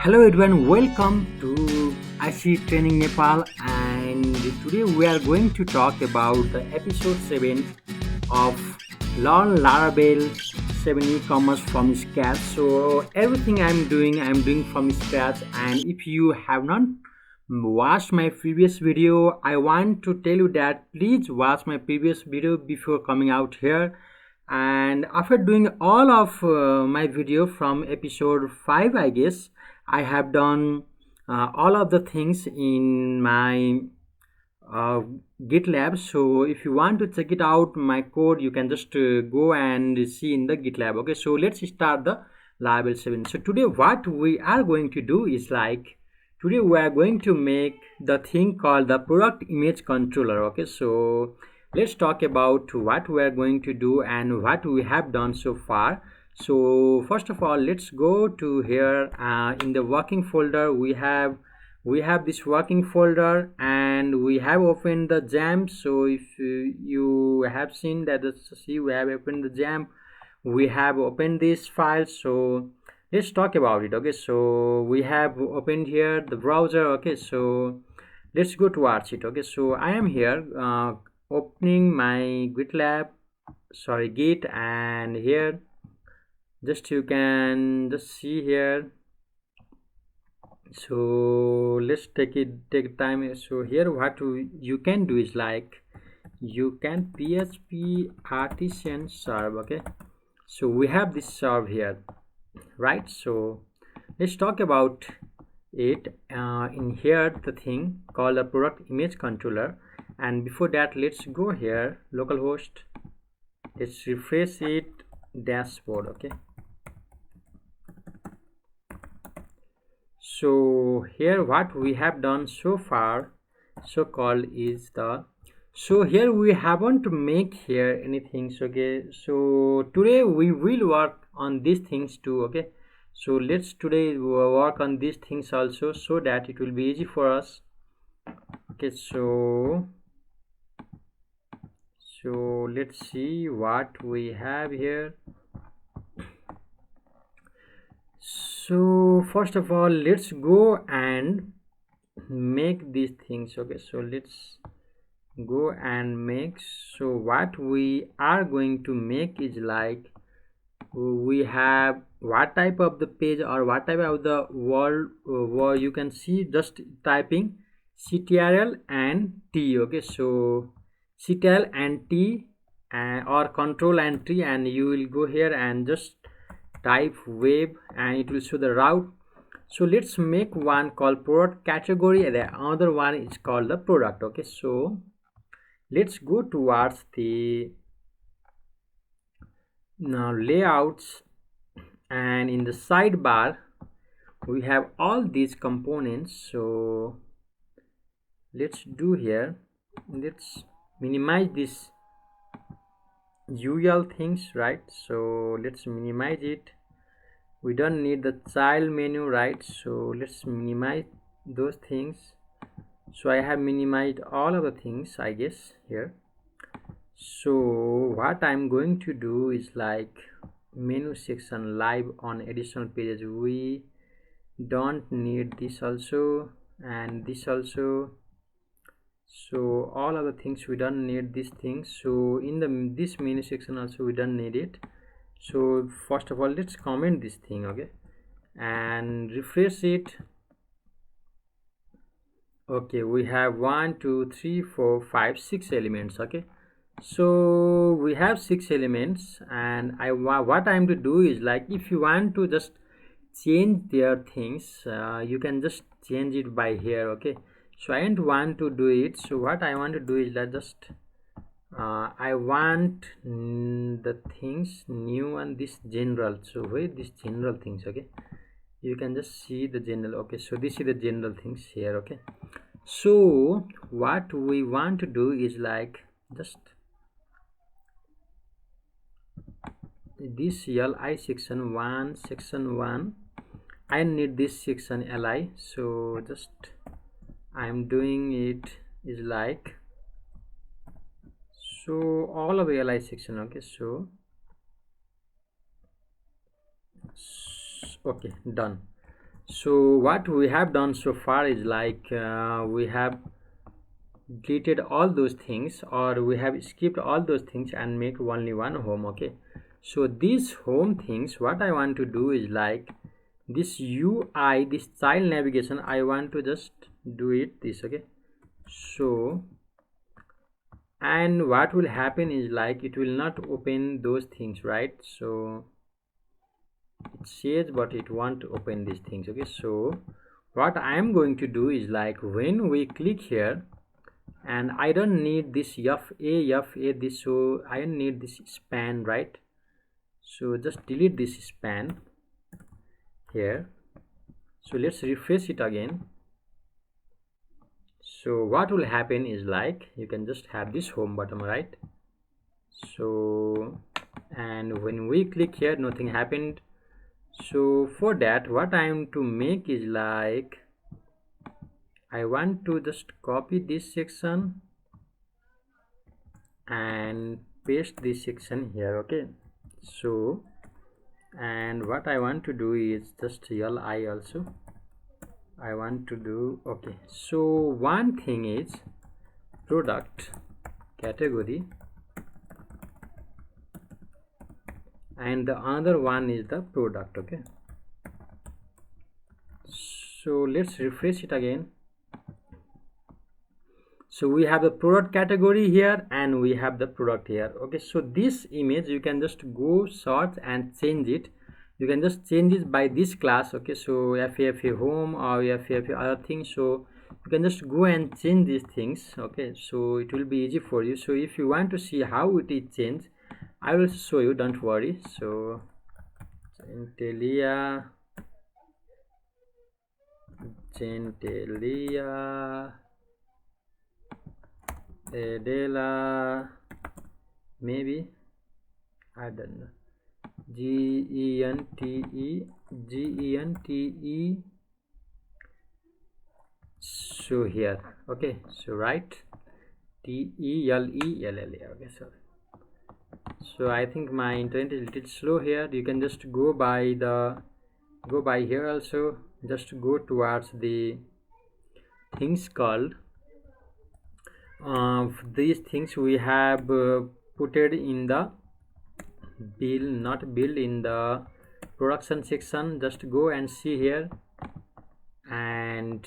Hello everyone, welcome to IC Training Nepal, and today we are going to talk about the episode 7 of Learn Laravel 7 e-commerce from scratch. So everything I'm doing from scratch, and if you have not watched my previous video, I want to tell you that please watch my previous video before coming out here. And after doing all of my video from episode 5, I guess I have done all of the things in my uh, GitLab. So if you want to check it out, my code, you can just go and see in the GitLab. Okay, so let's start the Laravel 7. So today what we are going to do is today we are going to make the thing called the product image controller. Okay, so let's talk about what we are going to do and what we have done so far. So first of all, let's go to here in the working folder. We have this working folder, and we have opened the jam. So if you have seen that, see, we have opened the jam, we have opened this file. So let's talk about it. Okay, so we have opened here the browser. Okay, so let's go towards it. Okay, so I am here opening my git, and here just you can just see here. So let's take time. So here what you can do is you can php artisan serve. Okay, so we have this serve here, right? So let's talk about it in here, the thing called the product image controller. And before that, let's go here localhost, let's refresh it, dashboard. Okay, so here what we have done so far, so called is the, so here we haven't make here anything. So okay, so today we will work on these things too. Okay, so let's today work on these things also, so that it will be easy for us. Okay, so let's see what we have here. So first of all, let's go and make these things. Okay, so let's go and make. So what we are going to make is we have what type of the page or what type of the world where you can see just typing ctrl and t. Okay, so ctrl and t or control and t, and you will go here and just type web, and it will show the route. So let's make one called product category, and the other one is called the product. Okay, so let's go towards the now layouts, and in the sidebar we have all these components. So let's do here, let's minimize this UL things, right? So let's minimize it. We don't need the child menu, right? So let's minimize those things. So I have minimized all of the things, I guess, here. So what I'm going to do is menu section live on additional pages, we don't need this also, and this also. So all of the things we don't need these things. So in this menu section also we don't need it. So first of all, let's comment this thing. Okay, and refresh it. Okay, we have 1 2 3 4 5 6 elements. Okay, so we have 6 elements, and what I'm to do is if you want to just change their things, you can just change it by here. Okay, so I don't want to do it. So what I want to do is just I want the things new and this general. So where this general things. Okay, you can just see the general. Okay, so this is the general things here. Okay, so what we want to do is just this li section 1 I need this section li. So just I'm doing it is so all of the li section. Okay, so okay, done. So what we have done so far is like we have deleted all those things, or we have skipped all those things and make only one home. Okay, so these home things, what I want to do is like this UI, this child navigation, I want to just do it this. Okay, so and what will happen is like it will not open those things, right? So it says but it won't open these things. Okay, so what I am going to do is like when we click here, and I don't need this fa this, so I don't need this span, right? So just delete this span here. So let's refresh it again. So what will happen is like you can just have this home button, right? So and when we click here, nothing happened. So for that, what I am to make is like I want to just copy this section and paste this section here. Okay, so and what I want to do is just li also I want to do. Okay, so one thing is product category and the other one is the product. Okay, so let's refresh it again. So we have the product category here and we have the product here. Okay, so this image you can just go search and change it. You can just change it by this class. Okay, so FAFA home or FAFA other things, so you can just go and change these things. Okay, so it will be easy for you. So if you want to see how it is changed, I will show you, don't worry. So Gentelia Adela, maybe I don't know, Gente. So here, okay, so right, TELELLA. Okay, so I think my internet is a little slow here. You can just go by here also. Just go towards the things called these things we have put it in the build in the production section. Just go and see here, and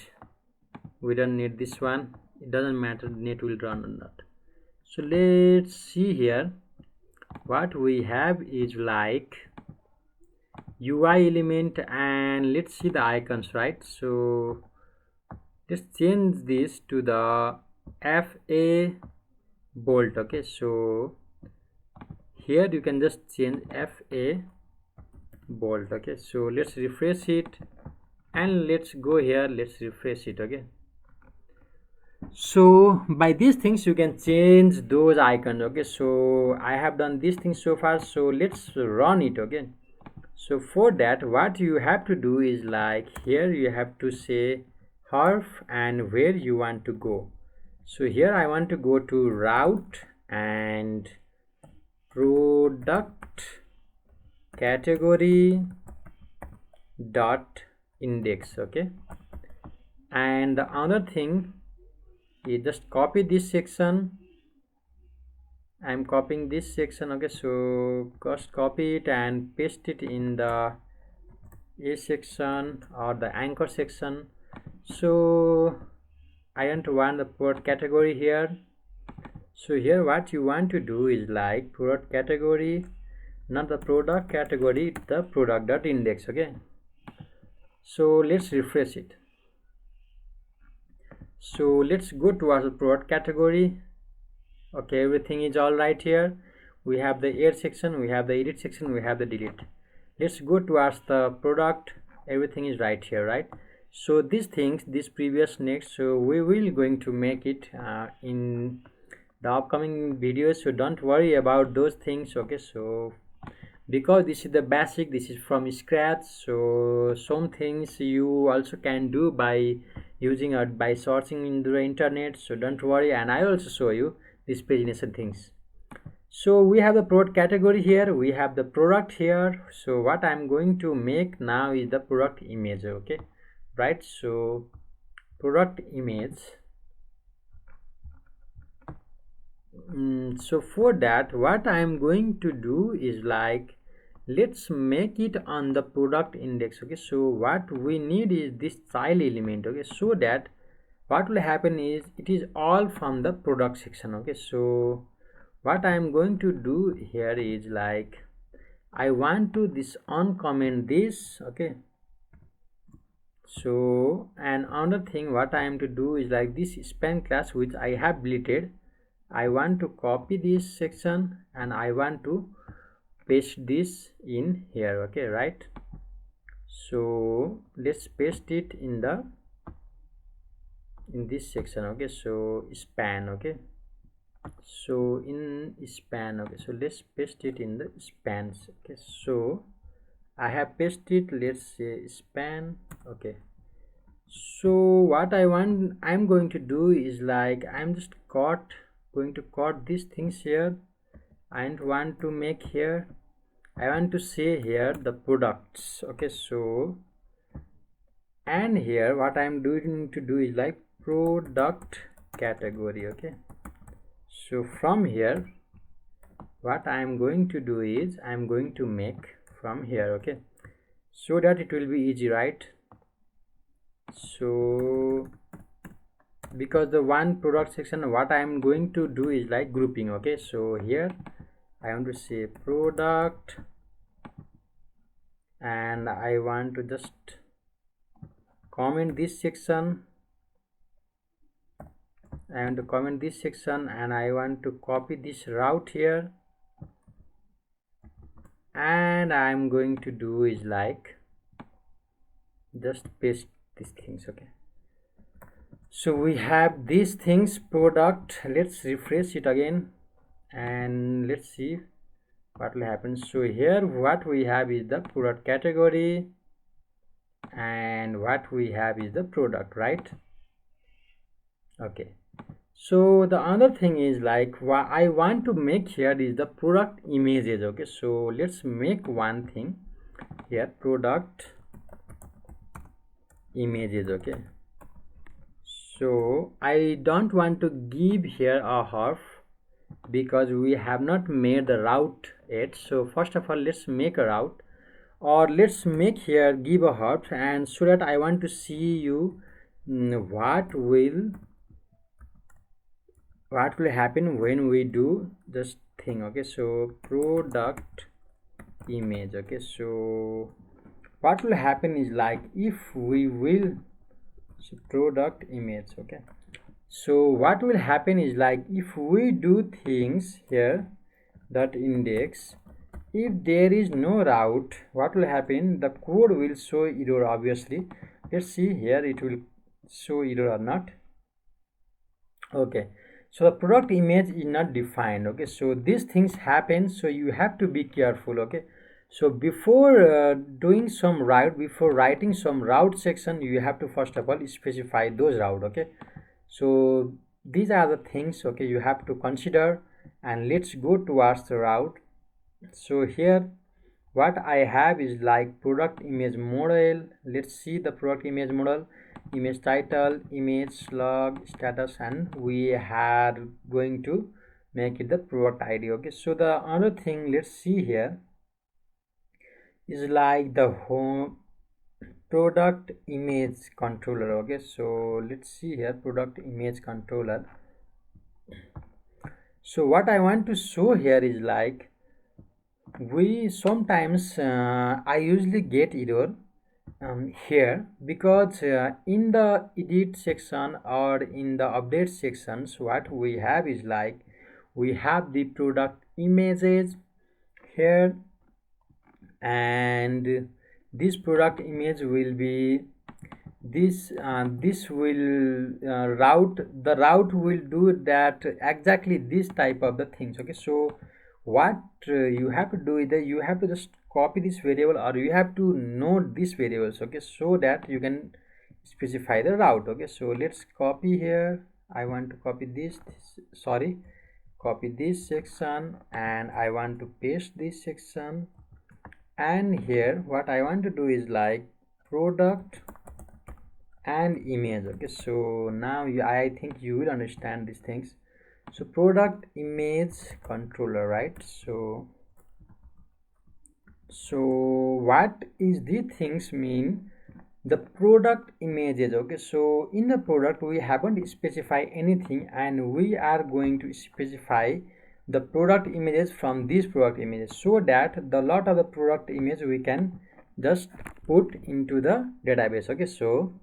we don't need this one. It doesn't matter, net will run or not. So let's see here. What we have is like UI element, and let's see the icons, right? So let's change this to the FA bolt. Okay, so here you can just change FA bolt. Okay, so let's refresh it and let's go here, let's refresh it. Okay, so by these things you can change those icons. Okay, so I have done these things so far, so let's run it. Okay, so for that what you have to do is like here you have to say half and where you want to go. So here I want to go to route and product category dot index. Okay, and the other thing is just copy this section. I'm copying this section. Okay, so just copy it and paste it in the A section or the anchor section. So I don't want the product category here. So here what you want to do is like product category, not the product category, the product dot index. Okay, so let's refresh it. So let's go towards the product category. Okay, everything is all right here. We have the add section, we have the edit section, we have the delete. Let's go towards the product. Everything is right here, right? So these things, this previous next, so we will going to make it in the upcoming videos, so don't worry about those things. Okay, so because this is the basic, this is from scratch, so some things you also can do by using or by searching in the internet, so don't worry, and I also show you this pagination things. So we have the product category here, we have the product here. So what I'm going to make now is the product image. Okay, right? So product image. So for that, what I am going to do is like, let's make it on the product index. Okay, so what we need is this child element. Okay, so that what will happen is it is all from the product section. Okay, so what I am going to do here is like, I want to this uncomment this. Okay, so and another thing what I am to do is like, this span class which I have deleted, I want to copy this section and I want to paste this in here. Okay, right? So let's paste it in this section. Okay, so span. Okay, so in span. Okay, so let's paste it in the spans. Okay, so I have pasted, let's say span. Okay, so what I'm going to do is like, I'm just going to cut these things here and want to make here, I want to say here the products. Okay, so and here what I'm doing to do is like product category. Okay, so from here what I'm going to do is I'm going to make from here. Okay, so that it will be easy, right? So because the one product section, what I am going to do is like grouping. Okay, so here I want to say product and I want to just comment this section and I want to copy this route here, and I'm going to do is like just paste these things. Okay, so we have these things product. Let's refresh it again and let's see what will happen. So here what we have is the product category and what we have is the product, right? Okay, so the other thing is like, what I want to make here is the product images. Okay, so let's make one thing here, product images. Okay, so I don't want to give here a half because we have not made the route yet. So first of all, let's make a route, or let's make here give a half, and so that I want to see you what will happen when we do this thing. Okay, so product image. Okay, so what will happen is like, if we will so product image. Okay, so what will happen is like, if we do things here that index, if there is no route, what will happen, the code will show error. Obviously, let's see here it will show error or not. Okay, so the product image is not defined. Okay, so these things happen, so you have to be careful. Okay, so before doing some route, before writing some route section, you have to first of all specify those route. Okay, so these are the things, okay, you have to consider. And let's go towards the route. So here what I have is like product image model. Let's see the product image model, image title, image slug, status, and we are going to make it the product ID. Okay, so the other thing, let's see here, is like the home product image controller. Okay, so let's see here, product image controller. So what I want to show here is like, we sometimes I usually get error here because in the edit section or in the update sections, what we have is like, we have the product images here, and this product image will be this will route, the route will do that exactly this type of the things. Okay, so what you have to do is that you have to just copy this variable, or you have to note these variables. Okay, so that you can specify the route. Okay, so let's copy here. I want to copy copy this section, and I want to paste this section. And here what I want to do is like product and image. Okay, so now I think you will understand these things. So product image controller, right? So what is these things mean? The product images. Okay, so in the product we haven't specified anything, and we are going to specify the product images from these product images, so that the lot of the product image we can just put into the database. Okay, so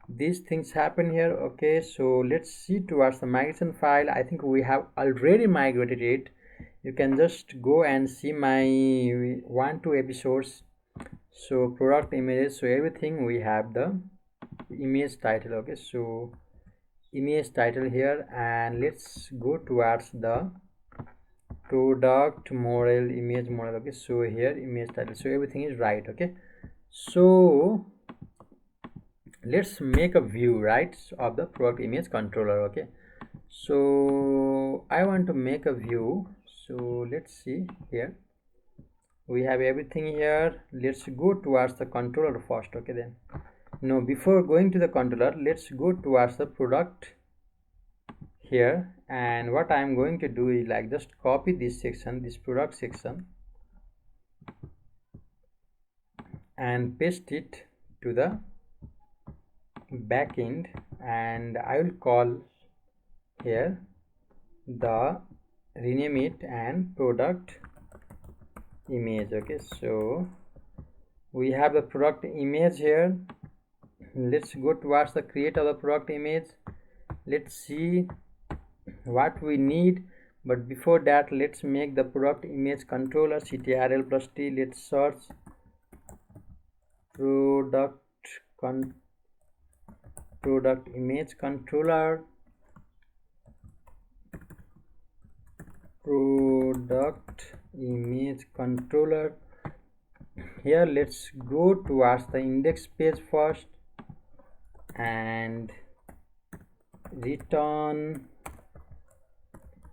these things happen here. Okay, so let's see towards the migration file. I think we have already migrated it. You can just go and see my 1-2 episodes. So product images, so everything we have the image title. Okay, so image title here, and let's go towards the product model, image model. Okay, so here image title, so everything is right. Okay, so let's make a view, right, of the product image controller. Okay, so I want to make a view. So let's see here, we have everything here. Let's go towards the controller first. Okay, then no, before going to the controller, let's go towards the product here, and what I am going to do is like just copy this section, this product section, and paste it to the backend, and I will call here the rename it and product image. Okay, so we have the product image here. Let's go towards the create of the product image. Let's see what we need, but before that let's make the product image controller ctrl plus t. Let's search product image controller, product image controller. Here let's go towards the index page first and return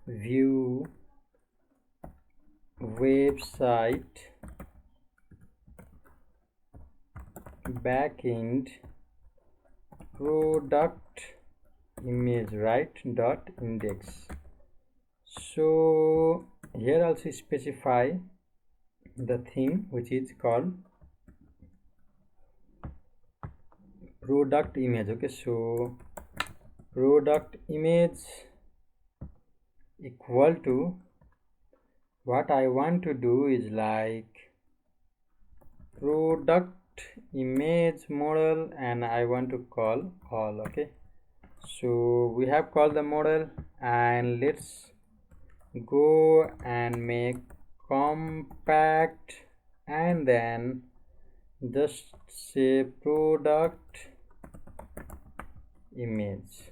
view website backend product image, right, dot index. So here also specify the thing which is called product image. Okay, so product image equal to, what I want to do is like product image model, and I want to call all. Okay, so we have called the model, and let's go and make compact, and then just say product image.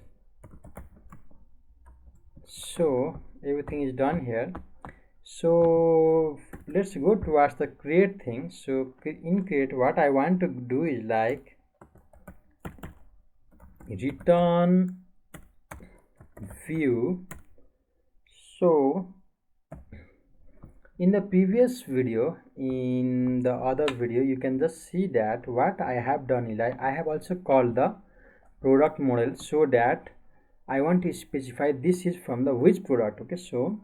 So everything is done here. So let's go towards the create thing. So in create, what I want to do is like return view. So in the previous video, in the other video, you can just see that what I have done is I have also called the product model, so that I want to specify this is from the which product. Okay, so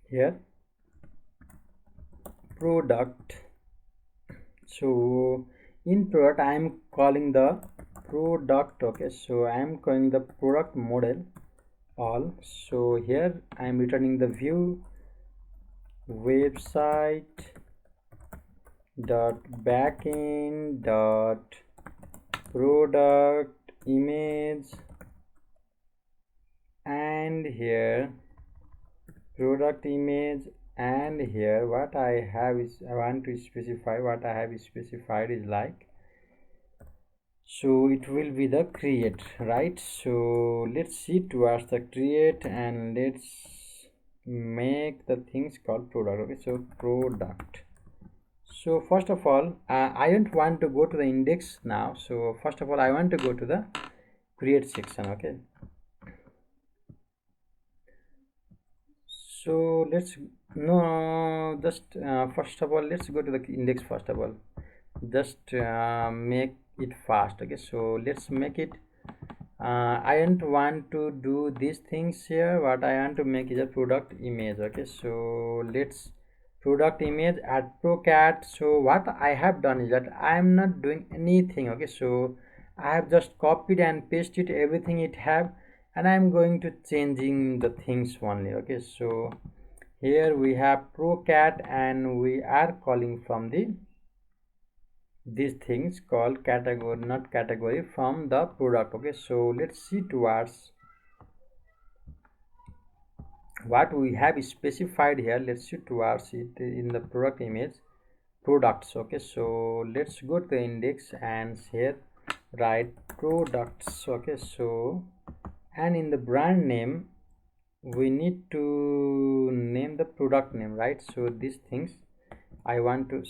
here product, so in product I am calling the product. Okay, so I am calling the product model all. So here I am returning the view website dot backend dot product image, and here product image, and here what I have is I want to specify, what I have specified is like, so it will be the create, right? So let's see towards the create, and let's make the things called product. Okay, so product. So first of all, I don't want to go to the index now. So first of all, I want to go to the create section. Okay, so let's just first of all let's go to the index first of all. just make it fast. Okay, so let's make it. I don't want to do these things here. What I want to make is a product image. Okay, so let's product image at procat. So what I have done is that I am not doing anything. Okay, so I have just copied and pasted everything it have, and I am going to changing the things only. Okay, so here we have procat, and we are calling from the these things called category, not category, from the product. Okay, so let's see towards what we have specified here. Let's see towards it in the product image products. Okay, so let's go to the index and here write products. Okay, so and in the brand name we need to name the product name, right? So these things I want to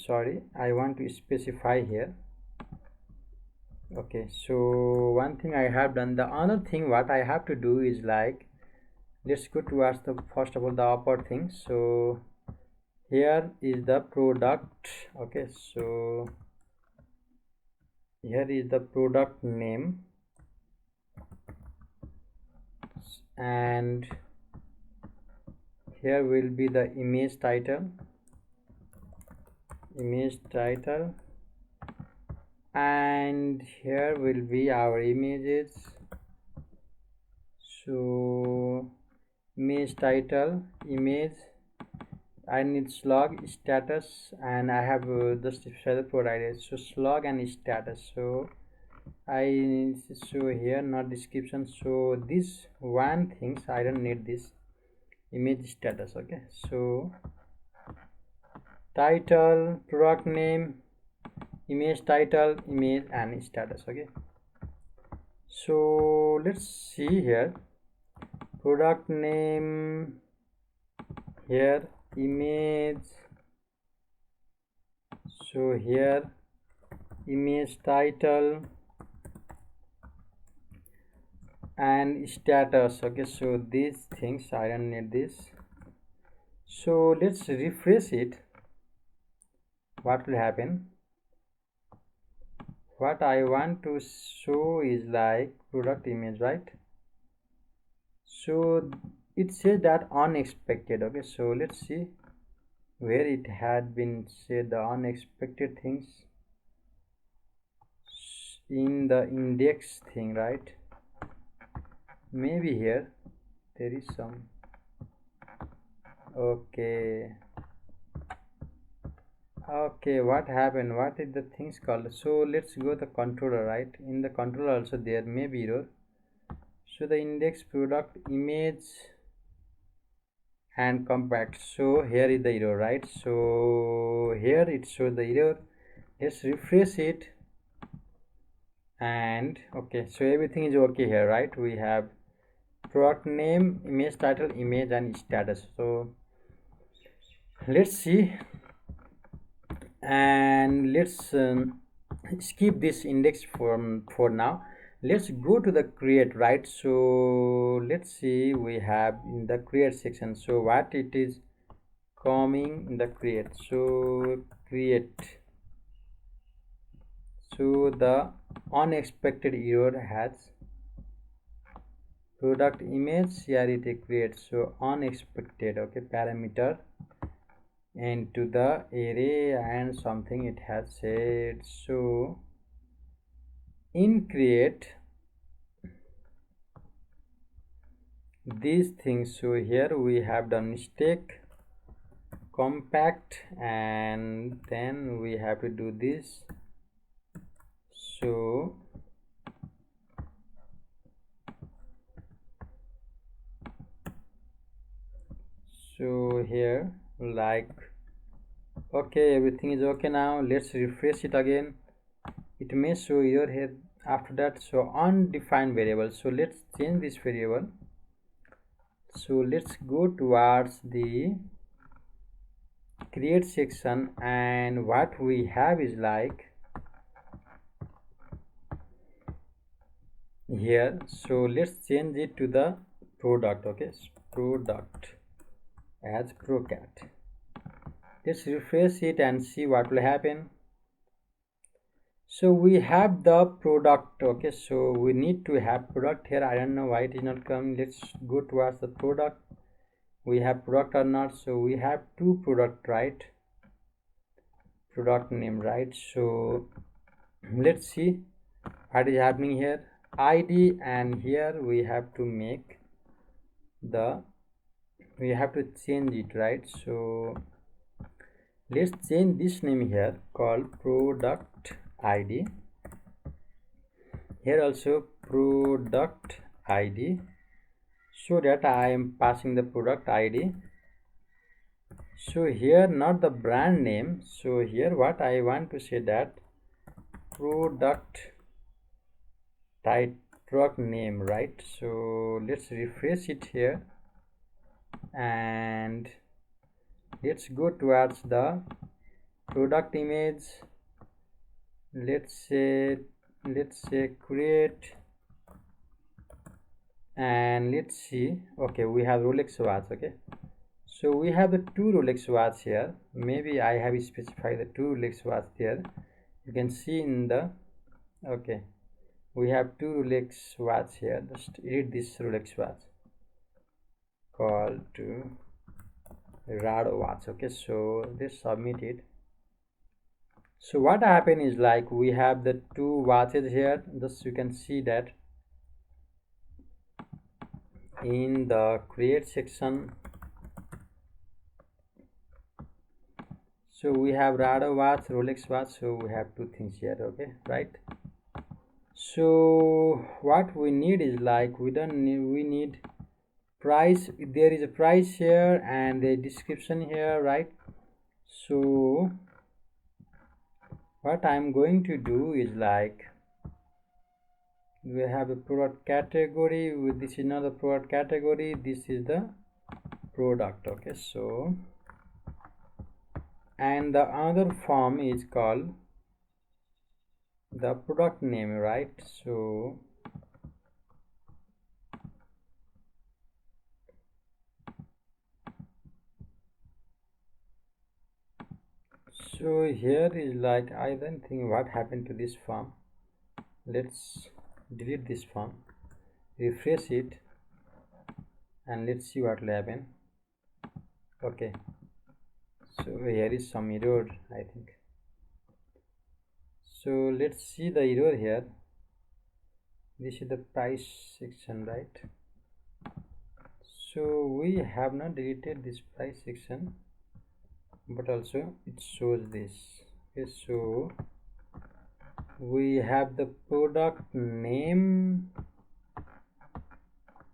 specify here. Okay, so one thing I have done. The other thing what I have to do is like, let's go towards the first of all the upper thing. So here is the product. Okay, so here is the product name, and here will be the image title, and here will be our images. So image title, image, I need slug status, and I have just provided, so slug and status. So I need to show here not description. So this one things I don't need this image status. Okay, so title, product name, image title, image and status. Okay, so let's see here product name, here image, so here image title and status. Okay, so these things I don't need this. So let's refresh it. What will happen? What I want to show is like product image, right? So it says that unexpected. Okay, so let's see where it had been said the unexpected things in the index thing, right? Maybe here there is some. Okay, what happened? What is the things called? So let's go the controller, right? In the controller also there may be error. So the index product image and compact, so here is the error, right? So here it shows the error. Let's refresh it, and okay, so everything is okay here, right? We have product name, image title, image and status. So let's see, and let's skip this index form for now. Let's go to the create, right? So let's see, we have in the create section, so what it is coming in the create. So create, so the unexpected error has product image, here it creates, so unexpected. Okay, parameter into the array and something it has said. So in create these things, so here we have done mistake compact, and then we have to do this. So here like, okay, everything is okay now. Let's refresh it again. It may show error here after that. So undefined variable, so let's change this variable. So let's go towards the create section, and what we have is like here. So let's change it to the product. Okay, product as procat. Let's refresh it and see what will happen. So we have the product. Okay, so we need to have product here. I don't know why it is not coming. Let's go towards the product. We have product or not. So we have two product, right? Product name, right? So let's see what is happening here. ID, and here we have to make we have to change it, right? So let's change this name here called product ID. Here also product ID, so that I am passing the product ID. So here not the brand name. So here what I want to say that product name, right? So let's refresh it here and let's go towards the product image. Let's say create, and let's see. Okay, we have Rolex watch. Okay, so we have the two Rolex watch here. Maybe I have specified the two Rolex watch there. You can see in the, okay, we have two Rolex watch here. Just edit this Rolex watch called to Rado watch. Okay, so let's submit it. So what happened is like we have the two watches here. Just you can see that in the create section. So we have Rado watch, Rolex watch. So we have two things here. Okay, right? So what we need is like we need price. There is a price here and a description here, right? So what I'm going to do is like we have a product category. This is not the product category, this is the product. Okay, so and the other form is called the product name, right? So here is like I don't think what happened to this form. Let's delete this form, refresh it, and let's see what will happen. Okay, so here is some error, I think. So let's see the error here. This is the price section, right? So we have not deleted this price section, but also it shows this. Okay, so we have the product name,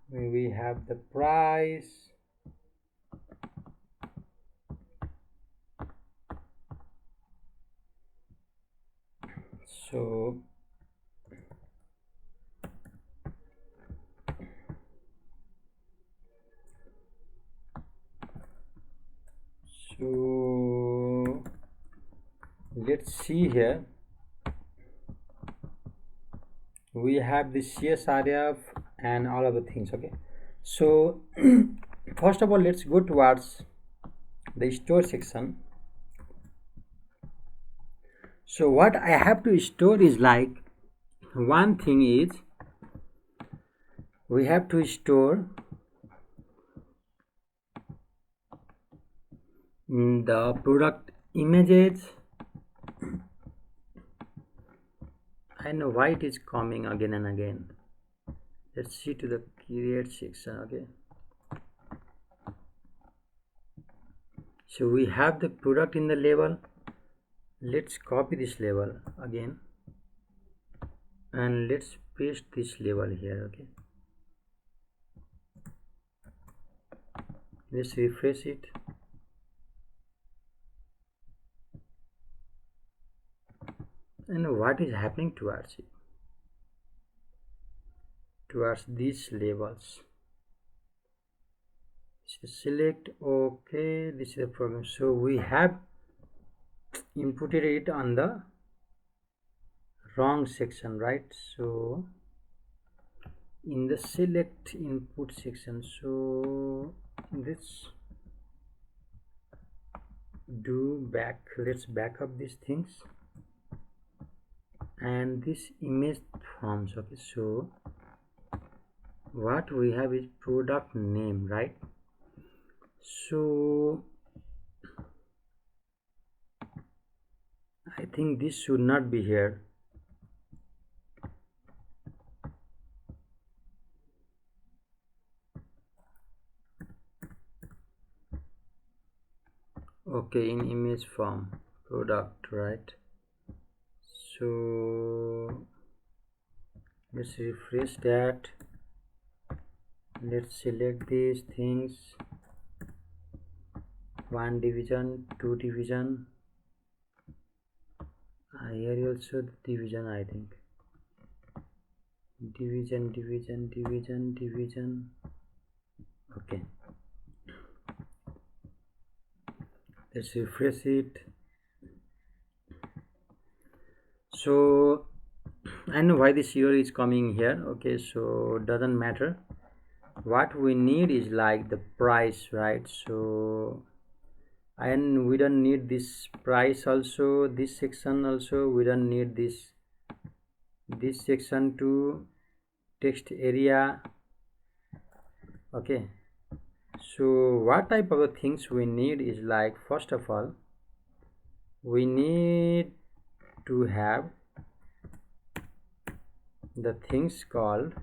we have the price, so let's see here. We have the CSRF and all other things. Okay, so first of all let's go towards the store section. So what I have to store is like one thing is we have to store the product images. I know why it is coming again and again. Let's see to the create section. Okay, so we have the product in the label. Let's copy this label again and let's paste this label here. Okay, let's refresh it. And what is happening towards it, towards these labels? So select. Okay, this is the problem. So we have inputted it on the wrong section, right? So in the select input section, so let's do back. Let's back up these things and this image forms. Okay, so what we have is product name, right? So I think this should not be here. Okay, in image form product, right? So let's refresh that. Let's select these things, one division, two division, here also the division, I think division, division, division, division. Okay, let's refresh it. So I know why this error is coming here. Okay, so doesn't matter. What we need is like the price, right? So and we don't need this price also, this section also we don't need this section to text area. Okay, so what type of things we need is like, first of all we need to have the things called,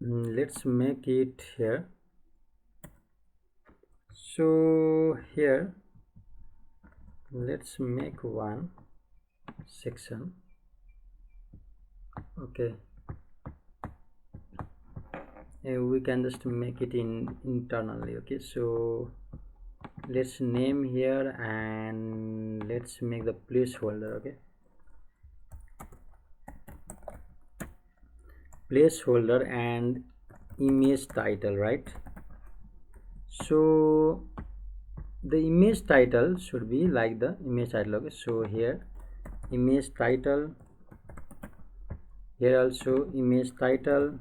let's make it here. So here let's make one section. Okay, and we can just make it in internally. Okay, so let's name here and let's make the placeholder. Okay, placeholder and image title, right? So the image title should be like the image title. Okay, so here image title, here also image title.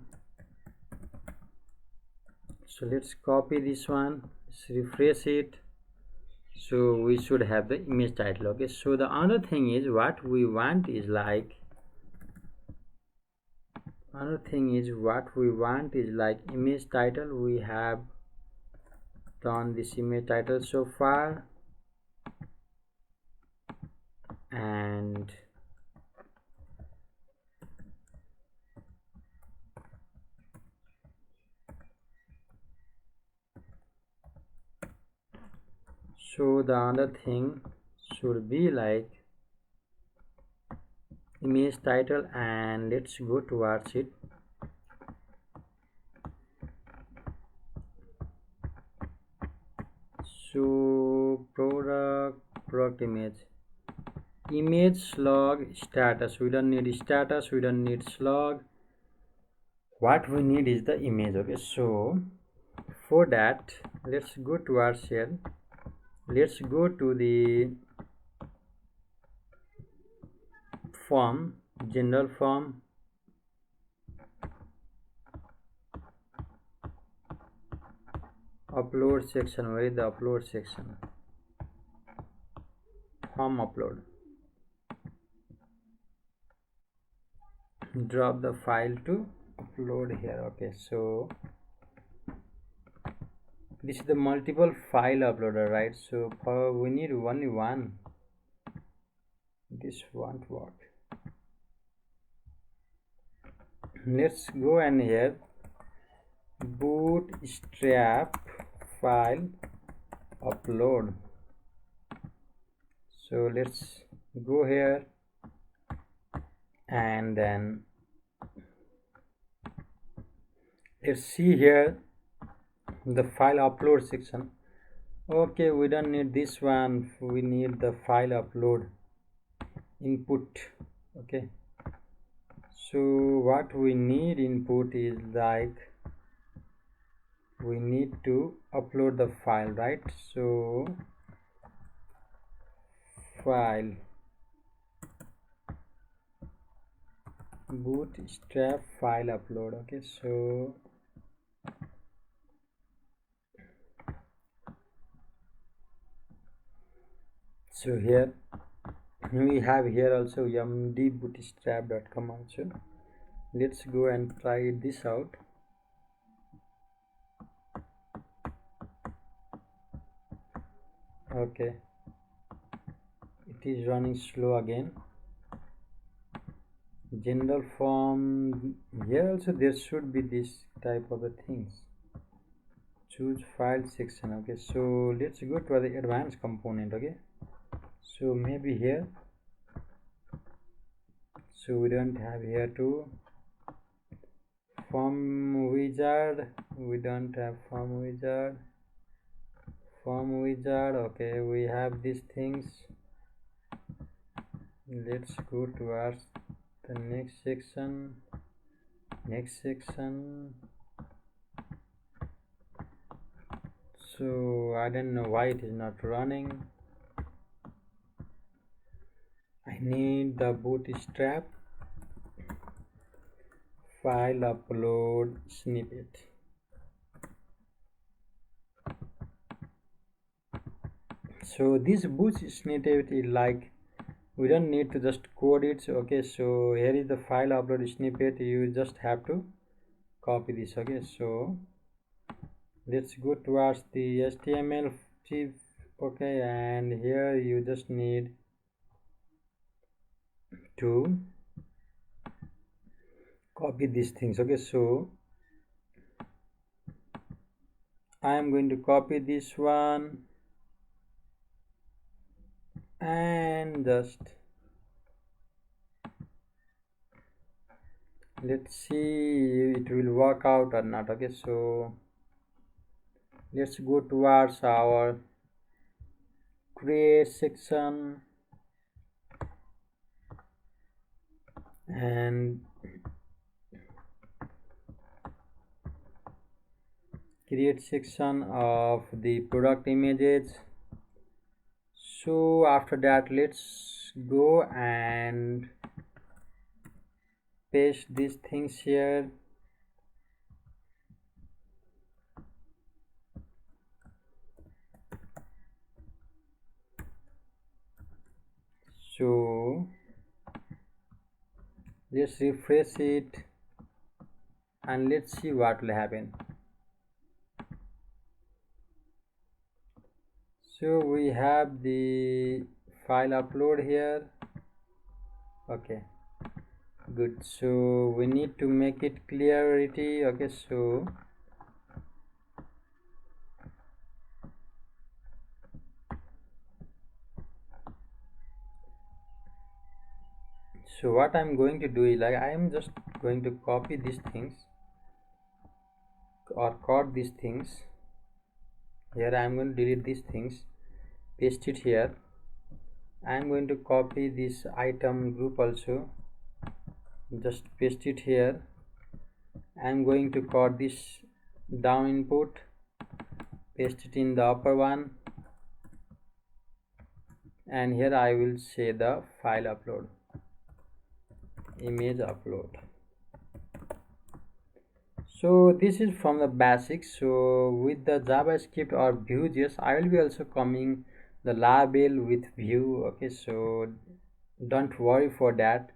So let's copy this one, let's refresh it. So we should have the image title. Okay, so the other thing is what we want is like, image title. We have done this image title so far, and so the other thing should be like image title, and let's go towards it. So product image slug status. We don't need status, we don't need slug. What we need is the image. Okay, so for that let's go towards here. Let's go to the form, general form, upload section. Where is the upload section? Form upload. Drop the file to upload here. Okay, so this is the multiple file uploader, right? So we need only one. This won't work. Let's go and here bootstrap file upload. So let's go here and then let's see here the file upload section. Okay, we don't need this one, we need the file upload input. Okay, so what we need input is like, we need to upload the file, right? So file bootstrap file upload. Okay, so here We have here also mdbootstrap.com also. Let's go and try this out. Okay, it is running slow again. General form, here also there should be this type of things. Choose file section. Okay, so let's go to the advanced component. Okay, so maybe here, so we don't have here to form wizard, we don't have form wizard. Okay, we have these things. Let's go towards the next section. So I don't know why it is not running. I need the bootstrap file upload snippet. So this boot snippet is like, we don't need to just code it. So, okay, so here is the file upload snippet. You just have to copy this. Okay, so let's go towards the HTML. Okay, and here you just need to copy these things. Okay, so I am going to copy this one and just let's see it will work out or not. Okay, so let's go towards our create section and create section of the product images. So after that, let's go and paste these things here. So let's refresh it and let's see what will happen. So we have the file upload here. Okay, good. So we need to make it clarity. Okay, so what I'm going to do is, like, I am just going to copy these things or cut these things. Here I am going to delete these things, paste it here. I am going to copy this item group also, just paste it here. I am going to cut this down input, paste it in the upper one, and here I will say the file upload, image upload. So this is from the basics. So with the JavaScript or Vue.js, I will be also coming the Laravel with Vue. Okay, so don't worry for that.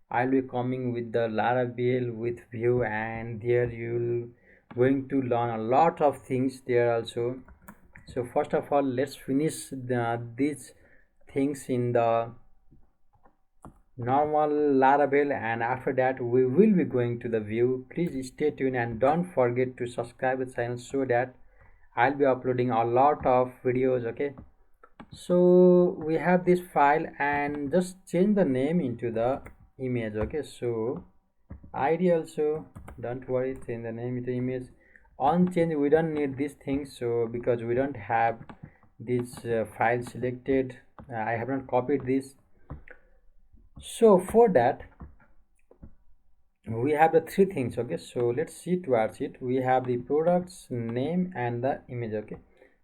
I'll be coming with the Laravel with Vue, and there you'll going to learn a lot of things there also. So first of all, let's finish these things in the normal Laravel, and after that we will be going to the Vue. Please stay tuned and don't forget to subscribe the channel so that I'll be uploading a lot of videos. Okay, so we have this file and just change the name into the image. Okay, so ID also, don't worry, change the name into image. On change, we don't need these things, so because we don't have this file selected, I have not copied this. So for that we have the three things. Okay, so let's see towards it. We have the products name and the image. Okay,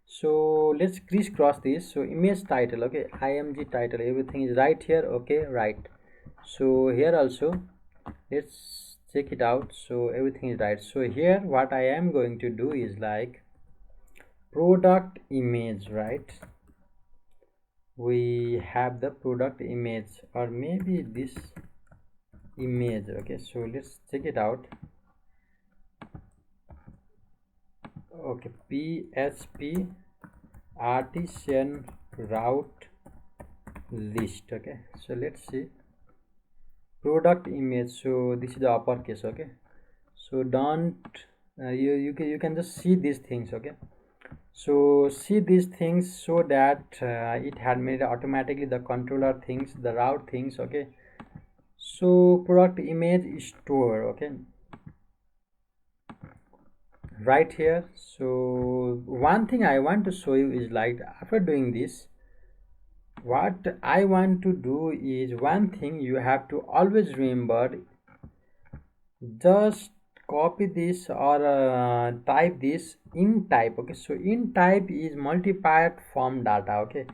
so let's crisscross this. So image title, okay, img title, everything is right here. Okay, right. So here also let's check it out. So everything is right. So here what I am going to do is like product image, right? we have the product image, or maybe this image. Okay, so let's check it out. Okay, PHP artisan route list. Okay, so let's see product image. So this is the uppercase. Okay, so don't you can just see these things. Okay, so see these things, so that it had made automatically the controller things, the route things. Okay, so product image is store. Okay, right here. So one thing I want to show you is like, after doing this, what I want to do is, one thing you have to always remember, just copy this or type this in type. Okay, so in type is multipath form data. Okay,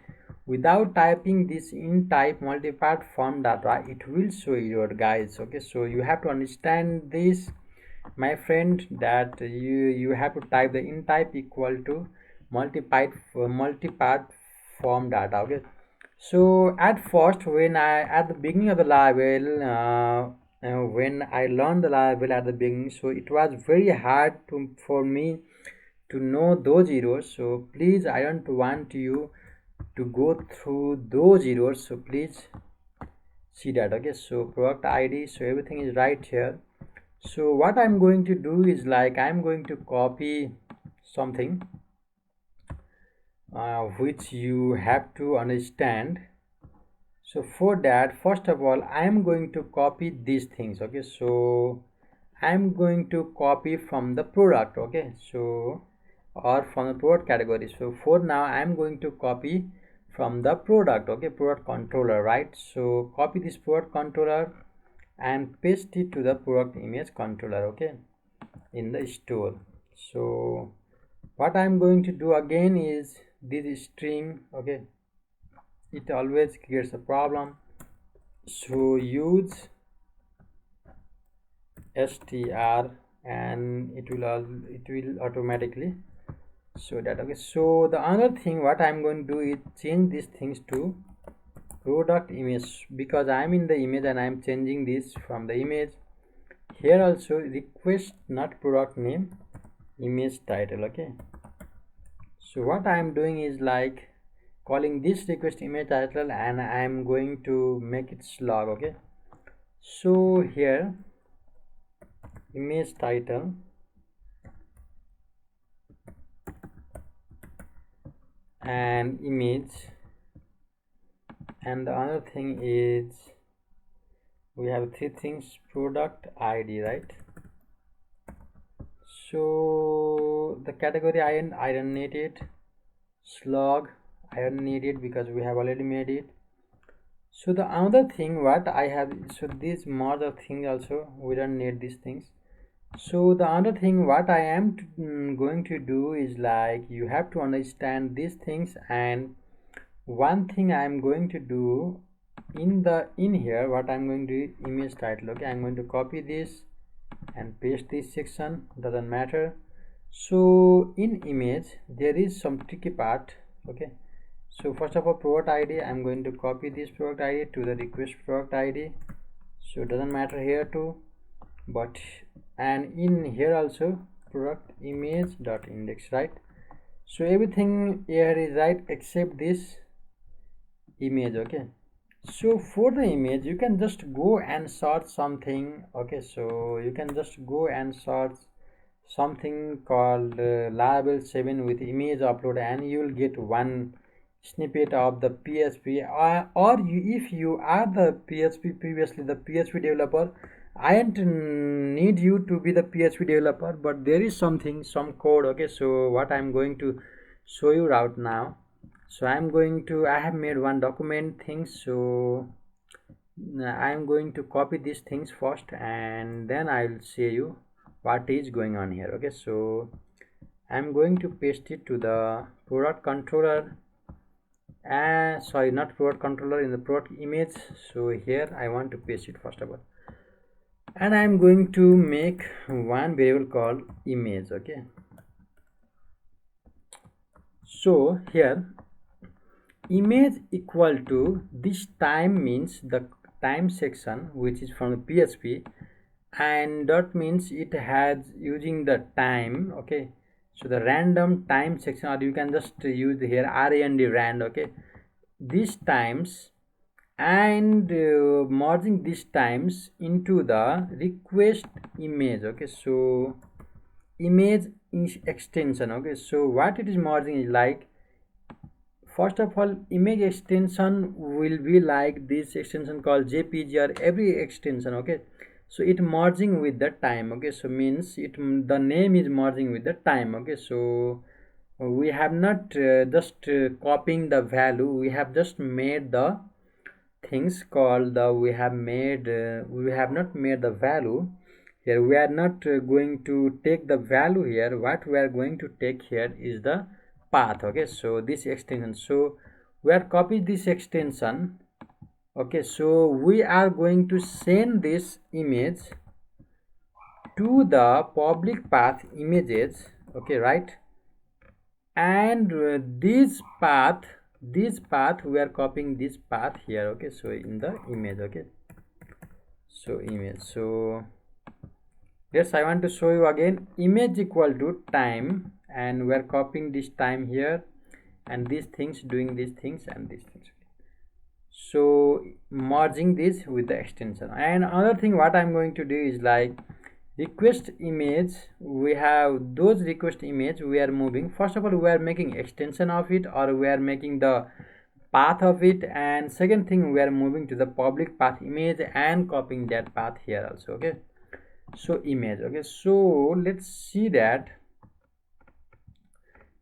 without typing this in type multipath form data, it will show error, guys. Okay, so you have to understand this, my friend, that you have to type the in type equal to multipath form data. Okay, so at first, when I at the beginning of the Laravel, when I learned the Laravel at the beginning, so it was very hard for me to know those errors. So please, I don't want you to go through those errors, so please see that. Okay, so product ID, so everything is right here. So what I'm going to do is like, I'm going to copy something which you have to understand. So for that, first of all, I am going to copy these things. Okay, so I am going to copy from the product. Okay, so or from the product category. So for now, I am going to copy from the product. Okay, product controller, right? So copy this product controller and paste it to the product image controller. Okay, in the store. So what I am going to do again is this string. Okay, it always creates a problem. So use str and it will automatically show that. Okay, so the other thing what I'm going to do is change these things to product image, because I'm in the image and I'm changing this from the image. Here also request not product name, image title. Okay, so what I'm doing is like calling this request image title, and I'm going to make it slug. Okay, so here image title and image, and the other thing is we have three things, product ID, right? So the category I don't need it, slug I don't need it because we have already made it. So the another thing what I have, so this mother thing also we don't need these things. So the other thing what I am going to do is like, you have to understand these things, and one thing I am going to do in here, what I'm going to do, image title. Okay, I'm going to copy this and paste this section, doesn't matter. So in image there is some tricky part. Okay, so first of all, product ID, I'm going to copy this product ID to the request product ID, so it doesn't matter here too. But and in here also product image dot index, right? So everything here is right except this image. Okay, so for the image you can just go and search something. Okay, so you can just go and search something called Laravel 7 with image upload, and you will get one snippet of the PHP, or if you are the PHP previously the PHP developer, I don't need you to be the PHP developer, but there is some code. Okay, so what I'm going to show you right now. So I have made one document thing, so I'm going to copy these things first, and then I'll show you what is going on here. Okay, so I'm going to paste it to the product controller, sorry, not product controller, in the product image. So here I want to paste it first of all, and I'm going to make one variable called image. Okay, so here image equal to this time means the time section which is from the PHP, and dot means it has using the time. Okay, so the random time section, or you can just use here rand. Okay, these times, and merging these times into the request image. Okay, so image is extension. Okay, so what it is merging is like, first of all, image extension will be like this extension called jpg or every extension. Okay, so it merging with the time. Okay, so means it, the name is merging with the time. Okay, so we have not just copying the value, we have just made the things called the, we have not made the value here. We are not going to take the value here. What we are going to take here is the path. Okay, so this extension, so we are copy this extension. Okay, so we are going to send this image to the public path images. Okay, right, and this path we are copying this path here. Okay, so in the image. Okay, so image, so yes, I want to show you again, image equal to time, and we are copying this time here, and these things doing these things and these things, so merging this with the extension. And another thing what I'm going to do is like request image, we have those request image we are moving. First of all, we are making extension of it, or we are making the path of it, and second thing, we are moving to the public path image and copying that path here also. Okay, so image. Okay, so let's see that,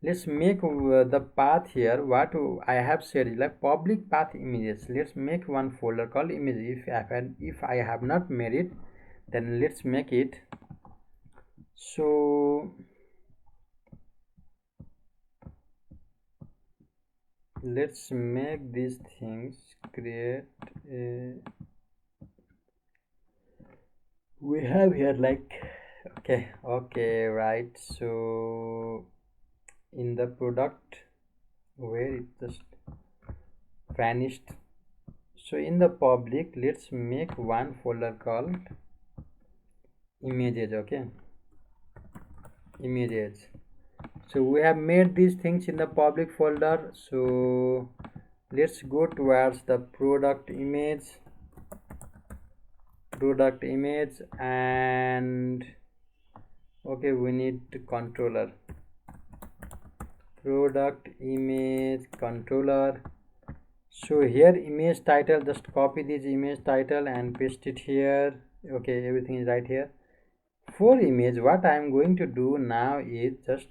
let's make the path here. What I have said is like public path images. Let's make one folder called image. If I have not made it, then let's make it. So let's make these things, create we have here like, okay, right, so in the product where it just vanished, so in the public, let's make one folder called images. Okay, images. So we have made these things in the public folder, so let's go towards the product image, and okay, we need controller, product image controller. So here image title, just copy this image title and paste it here. Okay, everything is right here. For image, what I am going to do now is just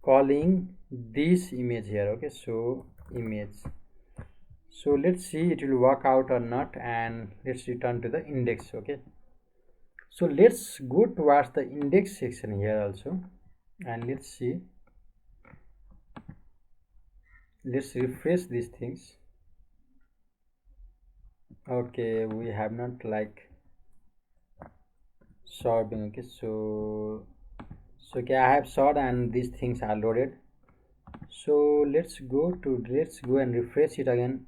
calling this image here. Okay, so image, so let's see it will work out or not, and let's return to the index. Okay, so let's go towards the index section here also, and let's see, let's refresh these things. Okay, we have not like sorting. Okay, so okay, I have sort and these things are loaded. So let's go and refresh it again.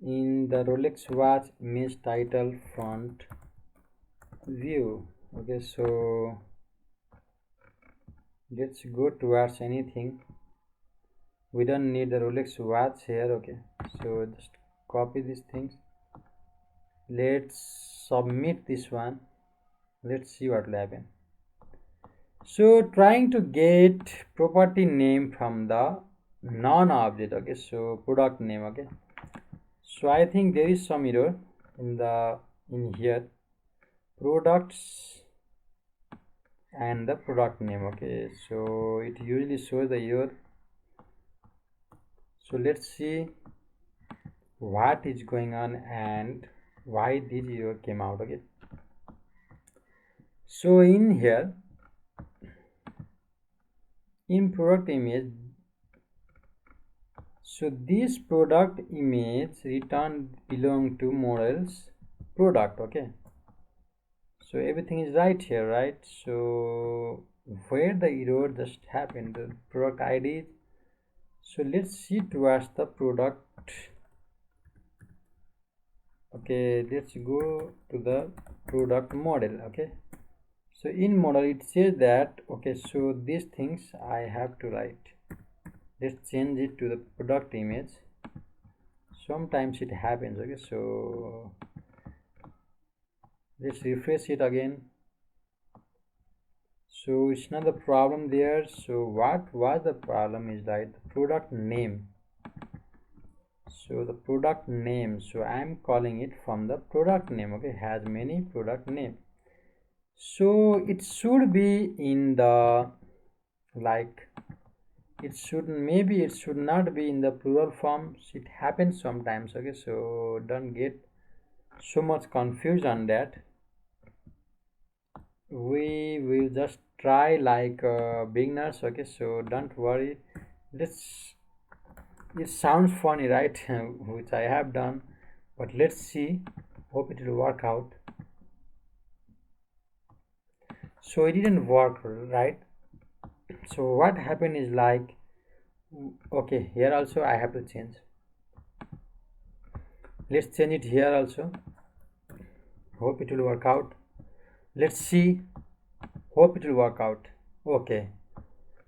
In the Rolex watch image title front view. Okay, so let's go towards anything. We don't need the Rolex watch here. Okay, so just copy these things, let's submit this one, let's see what will happen. So trying to get property name from the non-object. Okay, so product name. Okay, so I think there is some error in here, products and the product name. Okay, so it usually shows the error, so let's see what is going on and why this error came out. Okay, so in here, in product image, so this product image return belong to models product. Okay, so everything is right here, right? So where the error just happened, the product ID, So let's see towards the product. Okay, let's go to the product model. Okay, so in model it says that, okay, so these things I have to write. Let's change it to the product image. Sometimes it happens. Okay, so let's refresh it again. So it's not the problem there. So what was the problem is like the product name. So the product name, so I am calling it from the product name. Okay, has many product name. So it should be in the, like, it should, maybe it should not be in the plural form. It happens sometimes. Okay, so don't get so much confused on that. We will just try like beginners. Okay, so don't worry. Let's, it sounds funny, right? Which I have done, but let's see, hope it will work out. So it didn't work, right? So what happened is like, okay, here also I have to change. Let's change it here also, hope it will work out. Let's see, hope it will work out. Okay,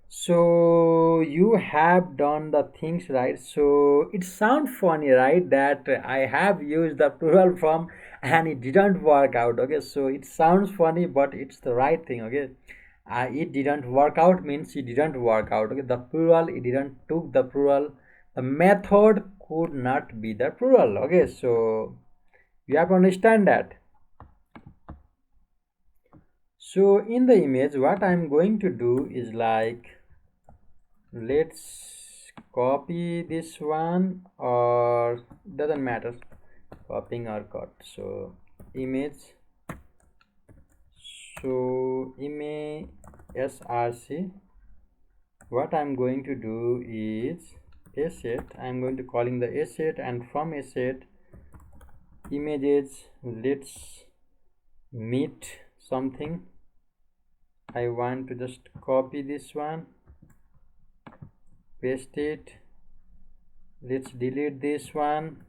so you have done the things right. So it sounds funny, right, that I have used the plural form and it didn't work out. Okay, so it sounds funny, but it's the right thing. Okay, it didn't work out means it didn't work out. Okay, the plural, it didn't took the plural, the method could not be the plural. Okay, so you have to understand that. So in the image, what I'm going to do is like, let's copy this one, or doesn't matter, copying or cut. So image, so image src, what I'm going to do is asset, I'm going to calling the asset, and from asset images, let's meet something. I want to just copy this one, paste it. Let's delete this one.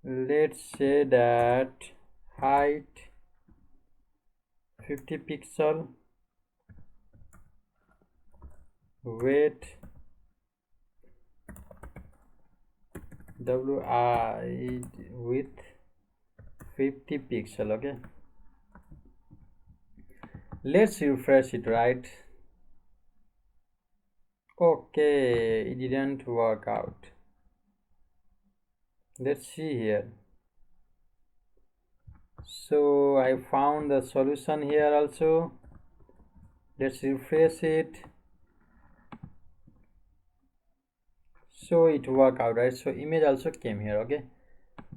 Let's say that height 50 pixel, weight wi with 50 pixel. Okay, let's refresh it, right? Okay, it didn't work out. Let's see here. So I found the solution here also. Let's refresh it. So it worked out, right? So image also came here. Okay,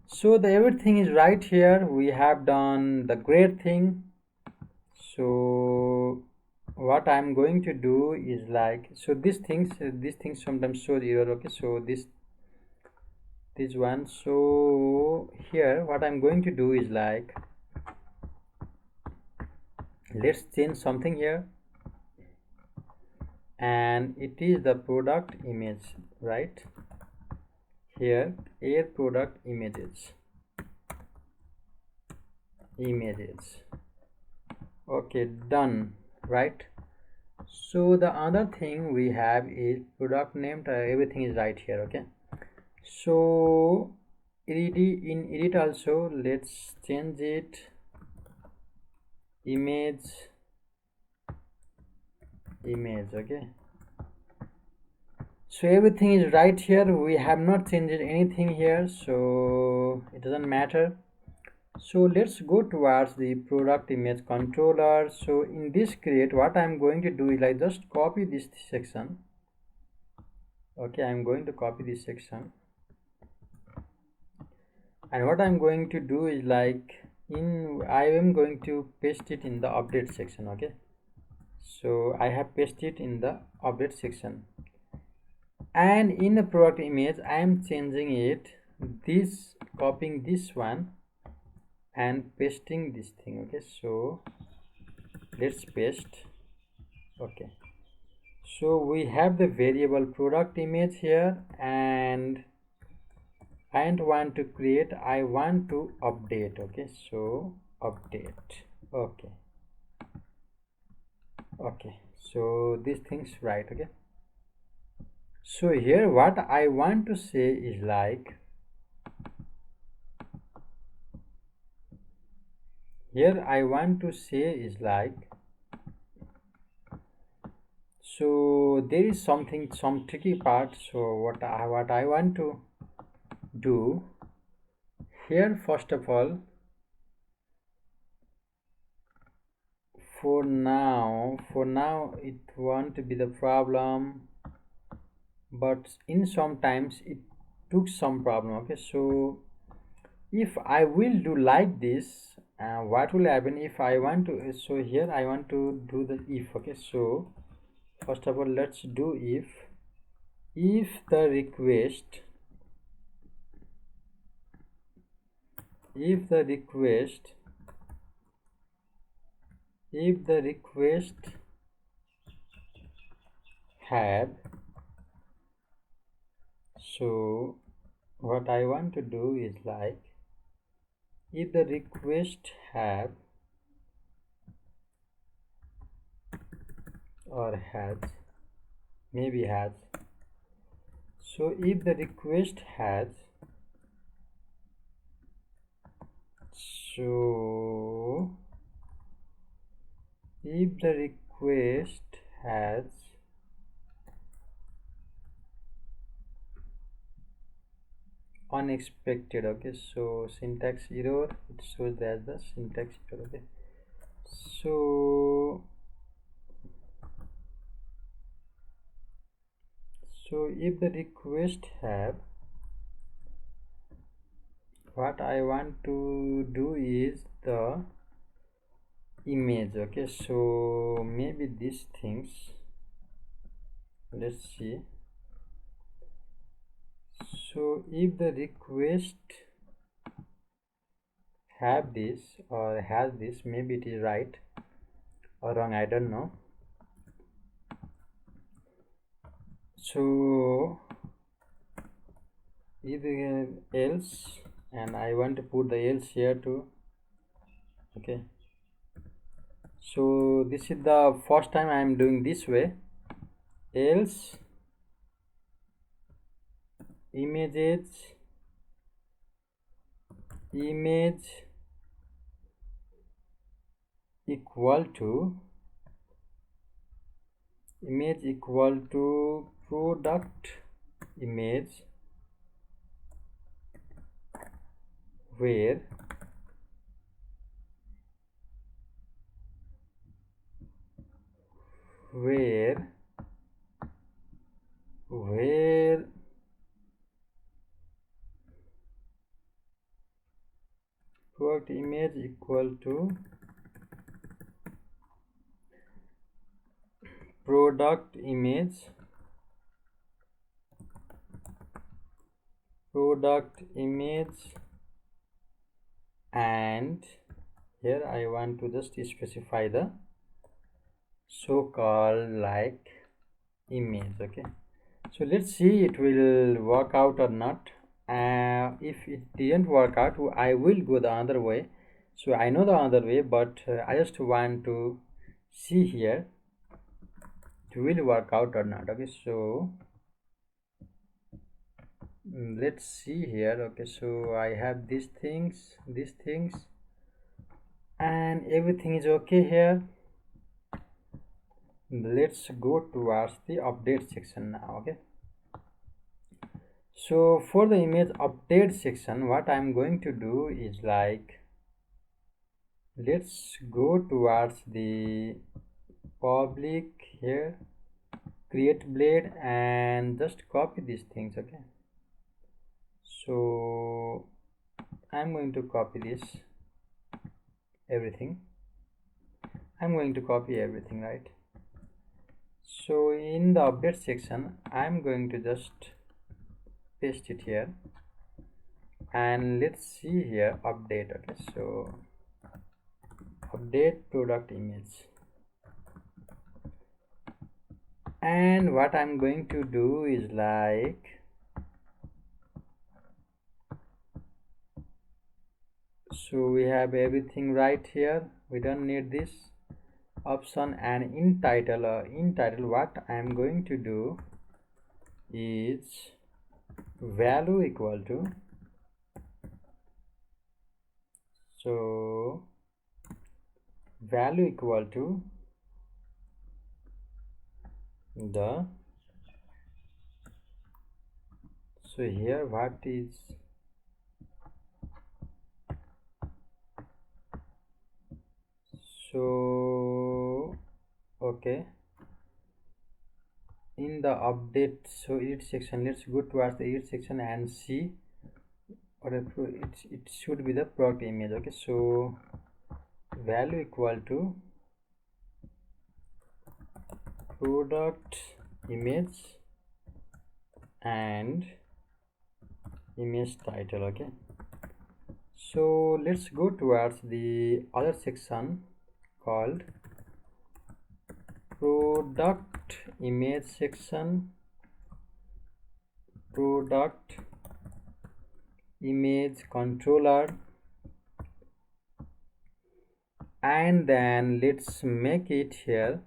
so the everything is right here. We have done the great thing. So what I'm going to do is like, so these things sometimes show error. Okay, so this one. So here what I'm going to do is like, let's change something here, and it is the product image, right? Here air product images. Okay, done, right? So the other thing we have is product name, everything is right here. Okay, so in edit also, let's change it, image. Okay, so everything is right here. We have not changed anything here, so it doesn't matter. So let's go towards the product image controller. So in this create, what I'm going to do is like just copy this section. Okay, I'm going to copy this section, and what I'm going to do is like, I am going to paste it in the update section. Okay, so I have pasted it in the update section, and in the product image I am changing it, this, copying this one and pasting this thing. Okay, so let's paste. Okay, So we have the variable product image here, and I don't want to create, I want to update. Okay, so update. Okay, so these things right. Okay, so here what I want to say is like, here I want to say is like, so there is some tricky part. So what I want to do here, first of all, for now it won't be the problem, but in sometimes it took some problem. Okay, so if I will do like this, what will happen if I want to, so here I want to do the if. Okay, so first of all let's do if the request, if the request have, so what I want to do is like, if the request have or has, maybe has, so if the request has, so if the request has unexpected, okay, so syntax error, it shows that the syntax error. Okay, so if the request have, what I want to do is the image. Okay, so maybe these things, let's see. So if the request have this or has this, maybe it is right or wrong, I don't know. So if else, and I want to put the else here too. Okay, so this is the first time I am doing this way. Else image equal to product image, where product image equal to product image and here I want to just specify the so-called like image. Okay, so let's see it will work out or not. If it didn't work out, I will go the other way. So I know the other way, but I just want to see here it will work out or not. Okay, so let's see here. Okay, so I have these things and everything is okay here. Let's go towards the update section now. Okay, so for the image update section, what I'm going to do is like, let's go towards the public here, create blade, and just copy these things. Okay, so I'm going to copy this everything. I'm going to copy everything, right? So in the update section, I'm going to just paste it here, and let's see here update. Okay, so update product image, And what I'm going to do is like, so we have everything right here, we don't need this option. And in title what I am going to do is value equal to, so value equal to the, so here what is, so okay, in the update, so edit section, let's go towards the edit section and see what it should be the product image. Okay, so value equal to product image and image title. Okay, so let's go towards the other section called product image section, product image controller, and then let's make it here.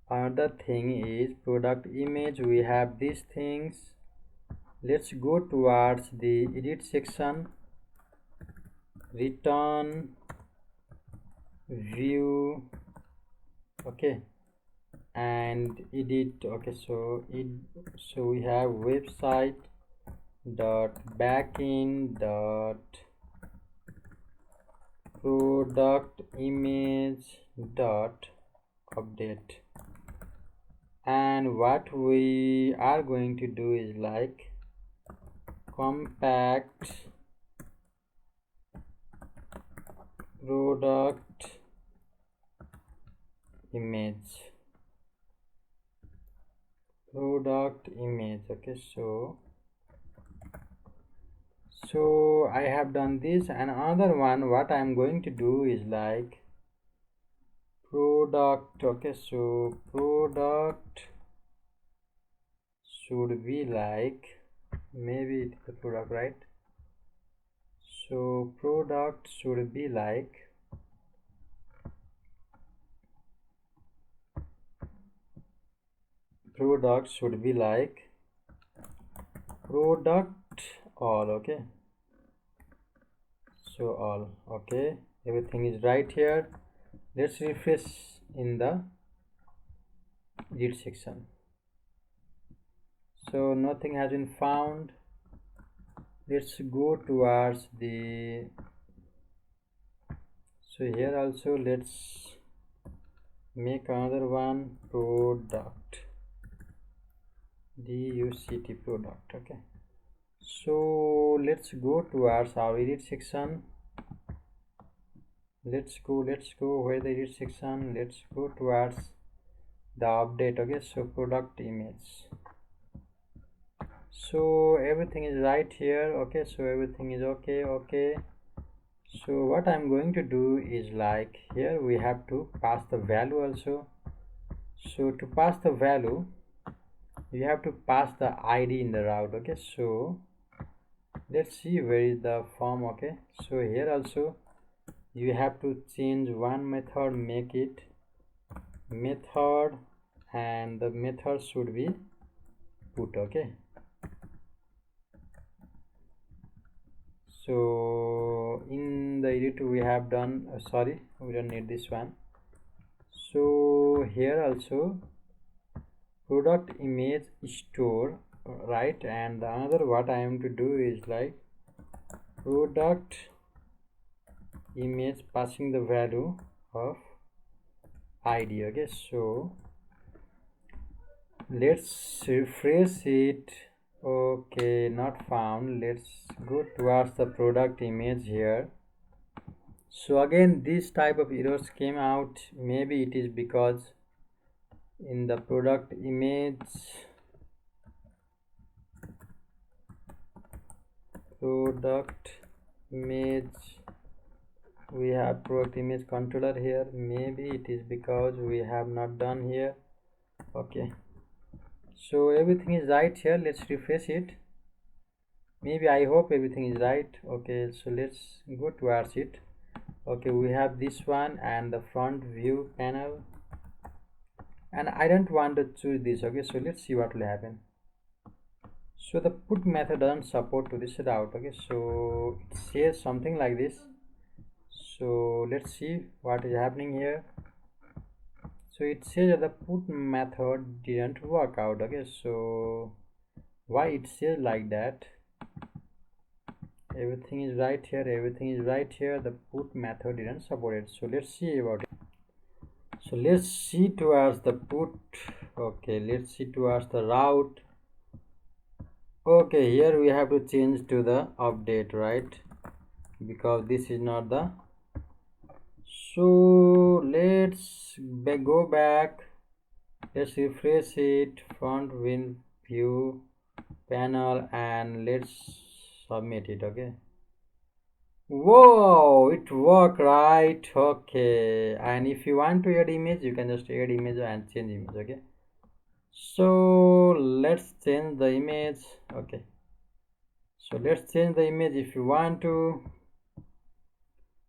Another thing is product image, we have these things. Let's go towards the edit section, return view, okay, and edit. Okay, so we have website dot backend dot product image dot update. And what we are going to do is like compact product image, okay, so I have done this. And another one what I am going to do is like product, okay, so product should be like, maybe it's the product, right? So product should be like product all, okay, so all, okay, everything is right here. Let's refresh in the edit section, so nothing has been found. Let's go towards the, so here also let's make another one, product, DUCT product, okay. So let's go towards our edit section, let's go where the edit section, let's go towards the update, okay, so product image, so everything is right here, okay, so everything is okay. So what I'm going to do is like, here we have to pass the value also. So to pass the value you have to pass the ID in the route, okay, so let's see where is the form, okay, so here also you have to change one method, make it method, and the method should be put, okay. So in the editor we have done, sorry, we don't need this one. So here also product image store, right, and the another what I am to do is like product image passing the value of ID, okay, so let's refresh it. Okay, not found. Let's go towards the product image here. So again this type of errors came out, maybe it is because in the product image we have product image controller here, maybe it is because we have not done here Okay, so everything is right here. Let's refresh it. Maybe I hope everything is right. Okay, so let's go towards it. Okay, we have this one and the front view panel, and I don't want to choose this. Okay, so let's see what will happen. So the put method doesn't support to this route. Okay, so it says something like this. So let's see what is happening here. So it says that the put method didn't work out. Okay, so why it says like that? Everything is right here, everything is right here. The put method didn't support it. So let's see about it. So let's see towards the put. Okay, let's see towards the route. Okay, here we have to change to the update, right? Because this is not the. So let's go back. Let's refresh it, front view panel, and let's submit it. Okay, whoa, it worked, right? Okay, and if you want to add image, you can just add image and change image. Okay, so let's change the image. Okay, so let's change the image if you want to.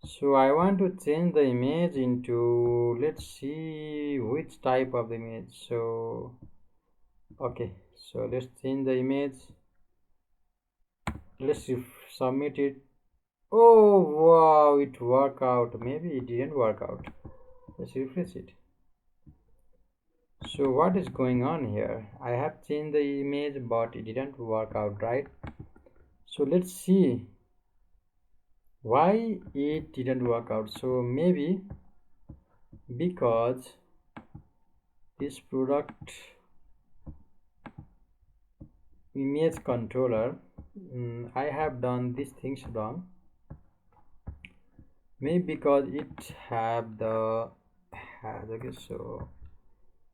So I want to change the image into, let's see which type of the image. So okay, so let's change the image. Let's submit it. Oh wow, it worked out. Maybe it didn't work out. Let's refresh it. So what is going on here? I have changed the image but it didn't work out, right? So let's see why it didn't work out. So maybe because this product image controller, I have done these things wrong. Maybe because it have the okay, so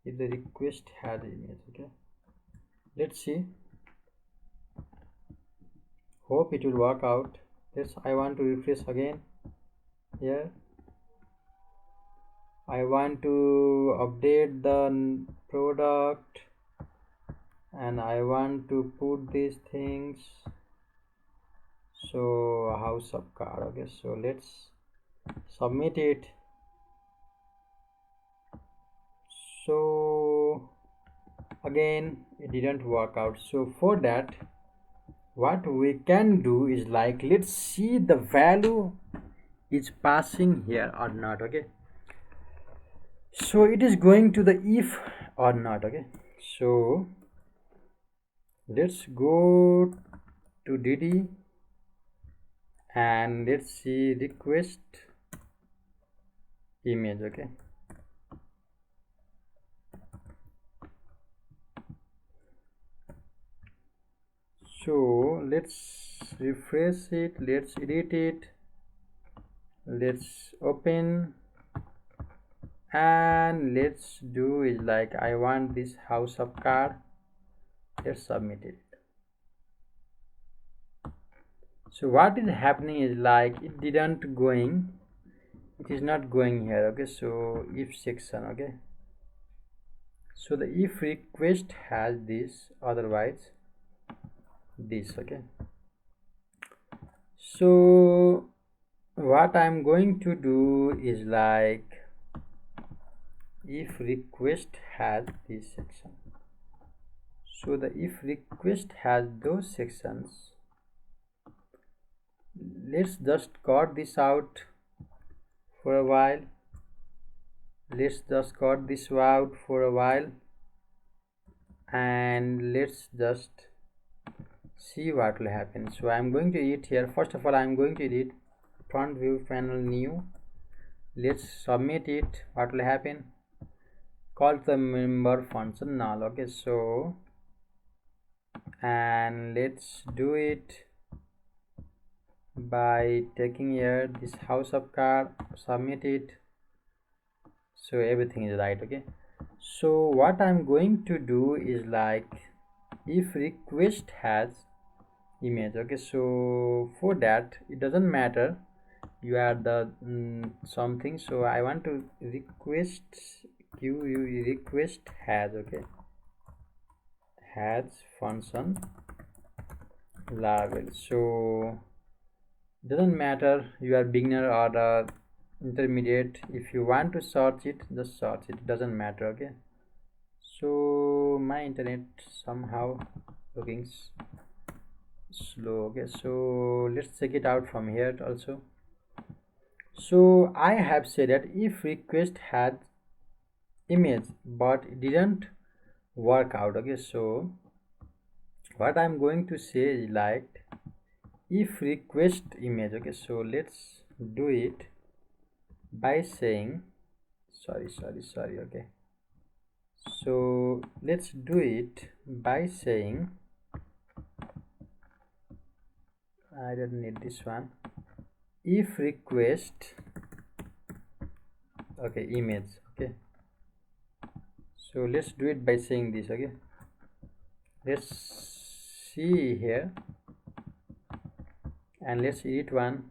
if the request had image. Okay, let's see, hope it will work out. I want to refresh again. Here I want to update the product and I want to put these things. So house of card. Okay, so let's submit it. So again it didn't work out. So for that, what we can do is, like, let's see the value is passing here or not. Okay, so it is going to the if or not. Okay, so let's go to dd and let's see request image. Okay, so let's refresh it, let's edit it, let's open, and let's do is, like, I want this house of card. Let's submit it. So what is happening is, like, it didn't going, it is not going here. Okay, so if section. Okay, so the if request has this, otherwise this. Okay, so what I'm going to do is, like, if request has this section, so the if request has those sections, let's just cut this out for a while. Let's just cut this out for a while and let's just see what will happen. So I'm going to edit here. First of all, I'm going to edit front view panel new. Let's submit it. What will happen? Call the member function null. Okay, so and let's do it by taking here this house of card, submit it. So everything is right. Okay, so what I'm going to do is, like, if request has image. Okay, so for that it doesn't matter you add the something. So I want to request queue request has, okay, has function Laravel. So doesn't matter you are beginner or intermediate, if you want to search it, just search it, doesn't matter. Okay, so my internet somehow looking slow. Okay, so let's check it out from here also. So I have said that if request had image but it didn't work out. Okay, so what I'm going to say is like if request image. Okay, so let's do it by saying sorry. Okay, so let's do it by saying, I don't need this one, if request, okay, image. Okay, so let's do it by saying this. Okay, let's see here and let's edit one.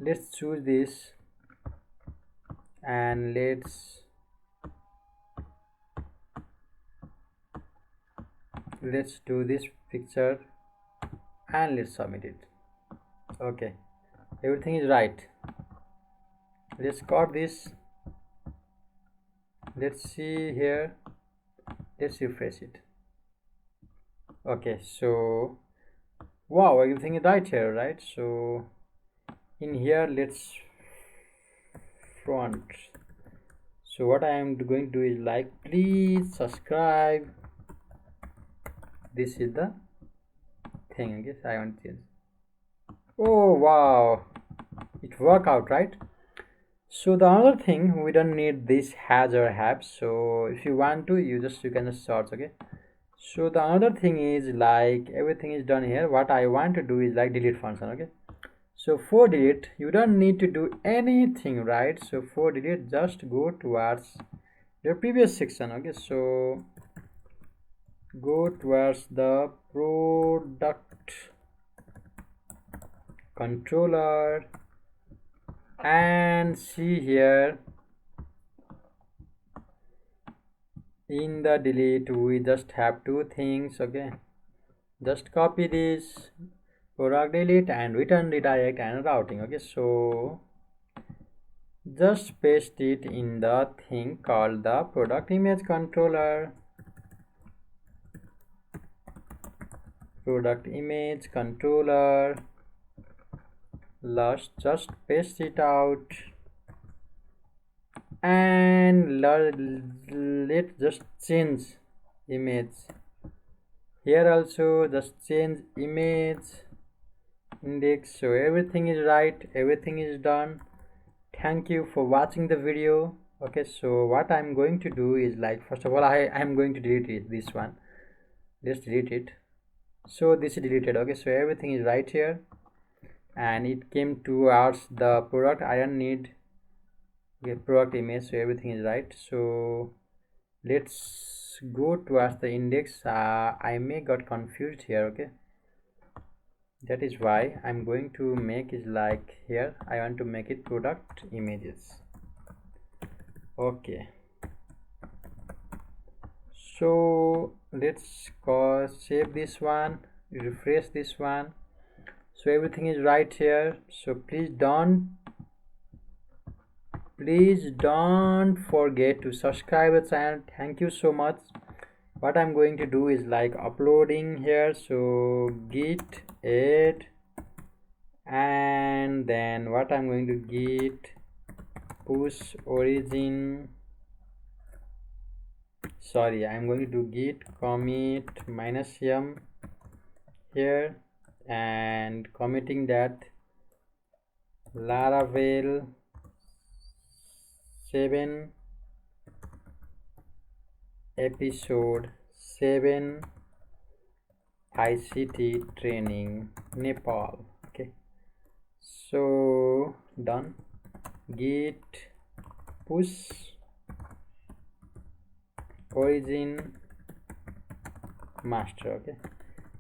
Let's choose this and let's do this picture and let's submit it. Okay, everything is right. Let's cut this. Let's see here. Let's refresh it. Okay, so wow, everything is right here, right? So in here, let's front. So what I am going to do is like, please subscribe. This is the thing. I guess I want to change. Oh wow, it worked out, right? So the other thing, we don't need this has or have. So if you want to, you can just search. Okay, so the other thing is like everything is done here. What I want to do is like delete function. Okay, so for delete you don't need to do anything, right? So for delete just go towards your previous section. Okay, so go towards the product controller and see here in the delete we just have two things. Okay, just copy this product delete and return redirect and routing. Okay, so just paste it in the thing called the product image controller. Product image controller, let's just paste it out and let's just change image here also, just change image index. So everything is right, everything is done. Thank you for watching the video. Okay, so what I'm going to do is like, first of all, I'm going to delete it, this one. Let's delete it. So this is deleted. Okay, so everything is right here and it came towards the product. I don't need product image, so everything is right. So let's go towards the index. I may got confused here. Okay, that is why I'm going to make is like here I want to make it product images. Okay, so let's save this one, refresh this one. So everything is right here. So please don't forget to subscribe the channel. Thank you so much. What I'm going to do is like uploading here, so git add and then what I'm going to git push origin, I'm going to do git commit -m here and committing that Laravel 7 episode 7 ICT training Nepal. Okay, so done. Git push origin master. Okay,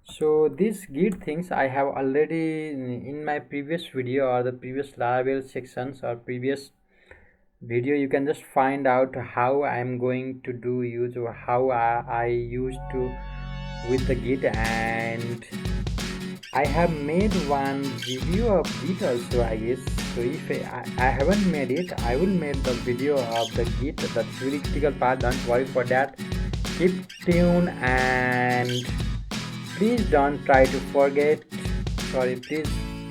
so these git things I have already in my previous video or the previous Laravel sections or previous video, you can just find out how I'm going to do use, or how I used to with the Git. And I have made one video of Git also, I guess. So if I haven't made it, I will make the video of the Git. That's really critical part. Don't worry for that. Keep tuned, and please don't try to forget. Sorry, please.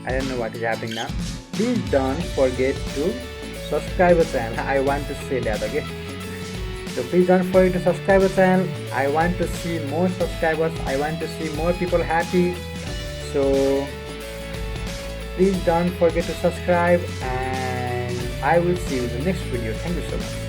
I don't know what is happening now. Please don't forget to subscribe the channel. I want to say that, okay? So please don't forget to subscribe the channel. I want to see more subscribers. I want to see more people happy. So please don't forget to subscribe, and I will see you in the next video. Thank you so much.